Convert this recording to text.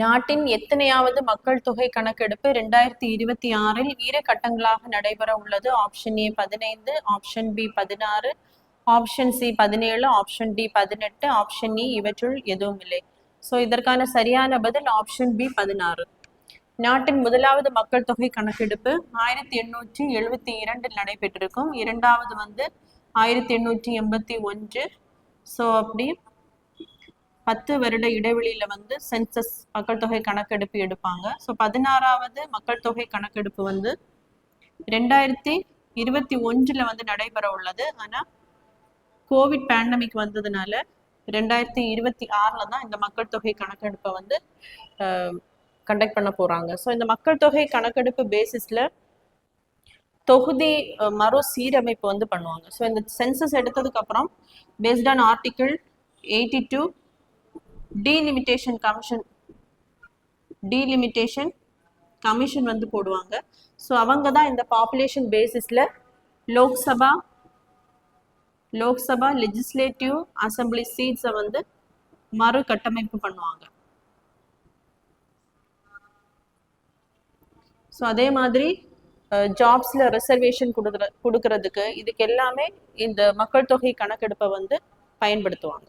நாட்டின் எத்தனையாவது மக்கள் தொகை கணக்கெடுப்பு 2026 இரு கட்டங்களாக நடைபெற உள்ளது? Option A 15, option B 16, option C 17, option D 18, option E இவற்றுள் எதுவும் இல்லை. ஸோ இதற்கான சரியான பதில் ஆப்ஷன் பி 16. நாட்டின் முதலாவது மக்கள் தொகை கணக்கெடுப்பு 1872 நடைபெற்றிருக்கும். இரண்டாவது 1881. ஸோ அப்படி 10 வருட இடைவெளியில சென்சஸ் மக்கள் தொகை கணக்கெடுப்பு எடுப்பாங்க. ஸோ 16வது மக்கள் தொகை கணக்கெடுப்பு 2021 நடைபெற உள்ளது. ஆனா கோவிட் பேண்டமிக் வந்ததுனால 2026 தான் இந்த மக்கள் தொகை கணக்கெடுப்பை கண்டக்ட் பண்ண போறாங்க. ஸோ இந்த மக்கள் தொகை கணக்கெடுப்பு பேசிஸ்ல தொகுதி மறு சீரமைப்பு பண்ணுவாங்க. ஸோ இந்த சென்சஸ் எடுத்ததுக்கு அப்புறம் based on article 82 delimitation commission போடுவாங்க. ஸோ அவங்க தான் இந்த பாப்புலேஷன் பேசிஸ்ல லோக்சபா லெஜிஸ்லேட்டிவ் அசம்பிளி சீட்ஸை மறு கட்டமைப்பு பண்ணுவாங்க. ஸோ அதே மாதிரி ஜாப்ஸ்ல ரிசர்வேஷன் கொடுக்கறதுக்கு இதுக்கு எல்லாமே இந்த மக்கள் தொகை கணக்கெடுப்பை பயன்படுத்துவாங்க.